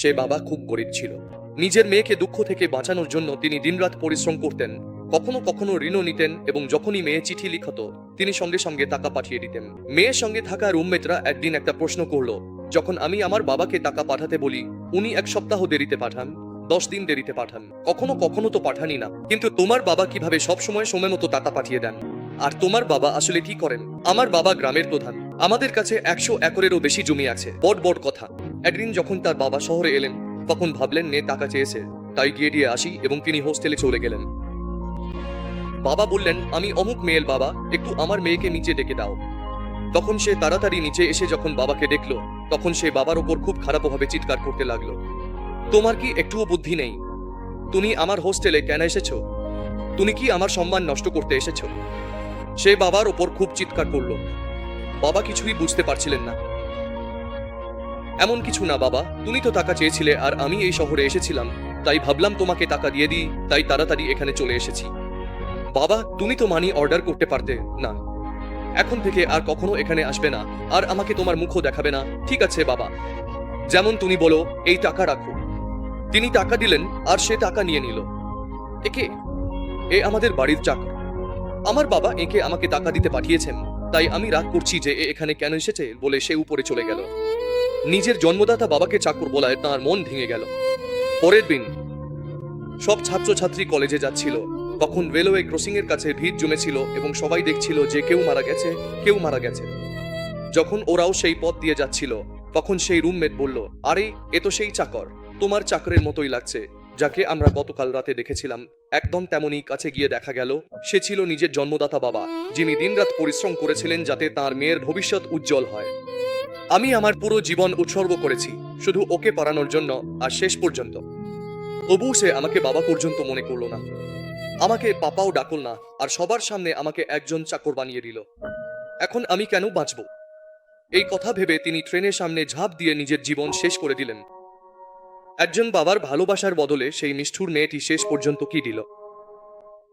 সে বাবা খুব গরিব ছিল। নিজের মেয়েকে দুঃখ থেকে বাঁচানোর জন্য তিনি দিনরাত পরিশ্রম করতেন, কখনো কখনো ঋণও নিতেন, এবং যখনই মেয়ে চিঠি লিখত তিনি সঙ্গে সঙ্গে টাকা পাঠিয়ে দিতেন। মেয়ের সঙ্গে থাকা রুমমেটরা একদিন একটা প্রশ্ন করলো, যখন আমি আমার বাবাকে টাকা পাঠাতে বলি উনি 1 সপ্তাহ দেরিতে পাঠান, 10 দিন দেরিতে পাঠান, কখনো কখনো তো পাঠানি না, কিন্তু তোমার বাবা কিভাবে সবসময় সময় মতো টাকা পাঠিয়ে দেন? আর তোমার বাবা আসলে কি করেন? আমার বাবা গ্রামের প্রধান, আমাদের কাছে 100 একরেরও বেশি জমি আছে। বড় বড় কথা। একদিন যখন তার বাবা শহরে এলেন তখন ভাবলেন নে টাকা চেয়েছে, তাই গিয়ে দিয়ে আসি, এবং তিনি হোস্টেলে চলে গেলেন। বাবা বললেন, আমি অমুক মেয়ের বাবা, একটু আমার মেয়েকে নিচে ডেকে দাও। তখন সে তাড়াতাড়ি নিচে এসে যখন বাবাকে দেখলো তখন সে বাবার ওপর খুব খারাপভাবে চিৎকার করতে লাগলো, তোমার কি একটুও বুদ্ধি নেই? তুমি আমার হোস্টেলে কেন এসেছো? তুমি কি আমার সম্মান নষ্ট করতে এসেছো? সে বাবার ওপর খুব চিৎকার করলো। বাবা কিছুই বুঝতে পারছিলেন না। এমন কিছু না বাবা, তুমি তো টাকা চেয়েছিলে আর আমি এই শহরে এসেছিলাম, তাই ভাবলাম তোমাকে টাকা দিয়ে দিই, তাই তাড়াতাড়ি এখানে চলে এসেছি। বাবা, তুমি তো মানি অর্ডার করতে পারতে না? এখন থেকে আর কখনো এখানে আসবে না, আর আমাকে তোমার মুখও দেখাবে না, ঠিক আছে বাবা? যেমন তুমি বলো, এই টাকা রাখো। তিনি টাকা দিলেন আর সে টাকা নিয়ে নিল। এ আমাদের বাড়ির চাকর। আমার বাবা একে আমাকে টাকা দিতে পাঠিয়েছেন, তাই আমি রাগ করছি যে এ এখানে কেন এসেছে বলে সে উপরে চলে গেল। নিজের জন্মদাতা বাবাকে চাকর বলায় তার মন ভেঙে গেল। পরের দিন সব ছাত্রছাত্রী কলেজে যাচ্ছিল, তখন রেলওয়ে ক্রসিং এর কাছে ভিড় জমেছিল এবং সবাই দেখছিল যে কেউ মারা গেছে। যখন ওরাও সেই পথ দিয়ে যাচ্ছিল তখন সেই রুমমেট বলল, আরে এ তো সেই চাকর, তোমার চাকরের মতোই লাগছে, যাকে আমরা গতকাল রাতে দেখেছিলাম। একদম তেমনই কাছে গিয়ে দেখা গেল সে ছিল নিজের জন্মদাতা বাবা, যিনি দিনরাত পরিশ্রম করেছিলেন যাতে তার মেয়ের ভবিষ্যৎ উজ্জ্বল হয়। আমি আমার পুরো জীবন উৎসর্গ করেছি শুধু ওকে পড়ানোর জন্য, আর শেষ পর্যন্ত তবু সে আমাকে বাবা পর্যন্ত মনে করলো না, আমাকে পাপাও ডাকল না, আর সবার সামনে আমাকে একজন চাকর বানিয়ে দিল। এখন আমি কেন বাঁচব? এই কথা ভেবে তিনি ট্রেনের সামনে ঝাঁপ দিয়ে নিজের জীবন শেষ করে দিলেন। একজন বাবার ভালোবাসার বদলে সেই নিষ্ঠুর মেয়েটি শেষ পর্যন্ত কি দিল?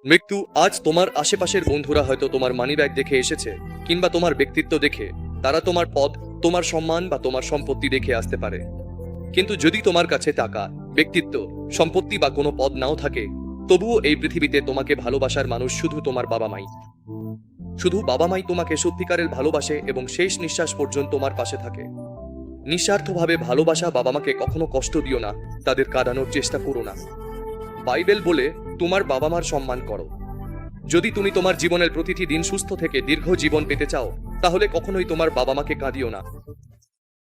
মৃত্যু। আজ তোমার আশেপাশের বন্ধুরা হয়তো তোমার মানিব্যাগ দেখে এসেছে, কিংবা তোমার ব্যক্তিত্ব দেখে। তারা তোমার পদ, তোমার সম্মান বা তোমার সম্পত্তি দেখে আসতে পারে, কিন্তু যদি তোমার কাছে টাকা, ব্যক্তিত্ব, সম্পত্তি বা কোনো পদ নাও থাকে, তবুও এই পৃথিবীতে তোমাকে ভালোবাসার মানুষ শুধু তোমার বাবা মাই। শুধু বাবা মাই তোমাকে সত্যিকারের ভালোবাসে এবং শেষ নিঃশ্বাস পর্যন্ত তোমার পাশে থাকে। নিঃস্বার্থভাবে ভালোবাসা বাবা মাকে কখনো কষ্ট দিও না, তাদের কাঁদানোর চেষ্টা করো না। বাইবেল বলে, তোমার বাবা মার সম্মান করো। যদি তুমি তোমার জীবনের প্রতিটি দিন সুস্থ থেকে দীর্ঘ জীবন পেতে চাও, তাহলে কখনোই তোমার বাবা মাকে কাঁদিও না।